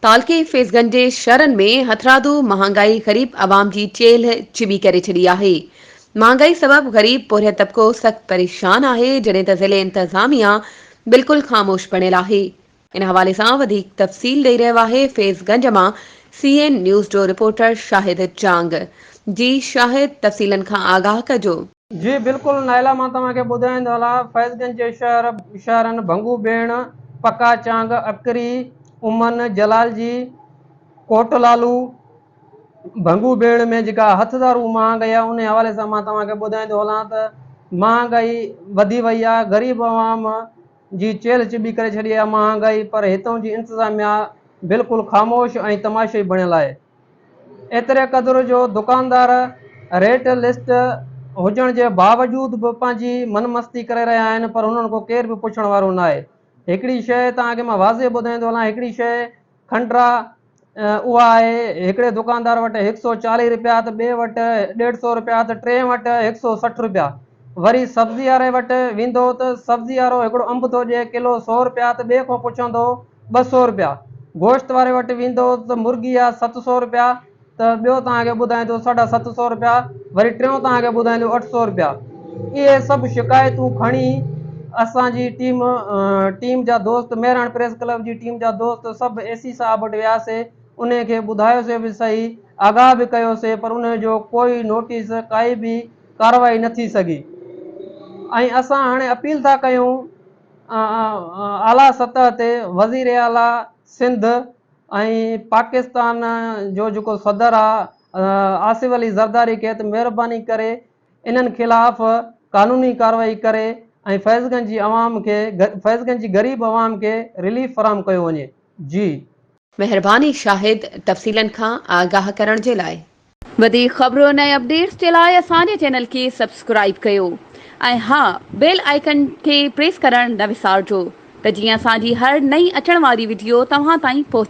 तालके फैज़गंज जे शहरनि में हथरादू महांगाई ग़रीब आवाम जी चेल्ह चिबी करे छॾी आहे। महांगाई सबबि ग़रीब पोरिया तबिको सख़्त परेशान आहे, जॾहिं त ज़िले इंतज़ामिया बिल्कुलु ख़ामोश बणियल आहे। इन हवाले सां वधीक तफ़सील ॾेई रहियो आहे फैज़गंज मां CN न्यूज़ जो रिपोर्टर शाहिद चांग। जी शाहिद, तफ़सीलनि खां आगाह कजो। जी बिल्कुल नायला, मां तव्हांखे ॿुधाईंदो हलां। फैज़गंज जे शहरनि भंगू बेण, पक्का चांग, अकरी, उमन, जलालजी, कोटलालू, भंगू बेण में जेका हथदारू महांगाई आहे उन हवाले सां मां तव्हांखे ॿुधाईंदो हलां त महांगाई वधी वई आहे। ग़रीब आवाम जी चेल्ह चिबी करे छॾी आहे महांगाई, पर हितां जी इंतिज़ामिया बिल्कुलु ख़ामोश ऐं तमाशी बणियल आहे। एतिरे क़दुरु जो दुकानदार रेट लिस्ट हुजण जे बावजूद बि पंहिंजी मनमस्ती करे रहिया आहिनि, पर हुननि को केर बि पुछण वारो न आहे। हिकिड़ी शइ तव्हांखे मां वाज़े ॿुधाईंदो हलां। हिकिड़ी शइ खंडरा उहा आहे हिकिड़े दुकानदार वटि 140 रुपया, त ॿिए वटि 150 रुपया, त टे वटि 160 रुपया। वरी सब्ज़ी वारे वटि वेंदो त सब्ज़ी वारो हिकिड़ो अंब थो ॾिए किलो 100 रुपया, त ॿिए खां पुछंदो 200 रुपया। गोश्त वारे वटि वेंदो त मुर्गी आहे 700 रुपया, त ॿियो तव्हांखे ॿुधाईंदो 750 रुपया। वरी टियों तव्हांखे ॿुधाईंदो 800 रुपया। इहे सभु शिकायतूं खणी असांजी टीम जा दोस्त, मेहराण प्रेस क्लब जी टीम जा दोस्त सभु AC साहब वटि वियासीं। उन खे ॿुधायोसीं बि सही, आगाह बि कयोसीं, पर उन जो कोई नोटिस, काई बि कार्रवाई न थी सघी। ऐं असां हाणे अपील था कयूं आला सतह ते वज़ीर आला सिंध ऐं पाकिस्तान जो जेको सदर आहे आसिफ अली ज़रदारी खे, त महिरबानी करे इन्हनि ख़िलाफ़ कानूनी कार्रवाई करे ऐं फैज़गंज जी आवाम खे, फैज़गंज जी ग़रीब आवाम खे रिलीफ फराहम कयो वञे। जी महिरबानी शाहिद, तफ़सीलनि खां आगाह करण जे लाइ। वधीक ख़बरुनि ऐं अपडेट्स जे लाइ असांजे चैनल खे सब्सक्राइब कयो ऐं हा, बेल आइकन खे प्रेस करणु न विसारिजो, त जीअं असांजी हर नई अचण वारी वीडियो तव्हां ताईं पहुचे।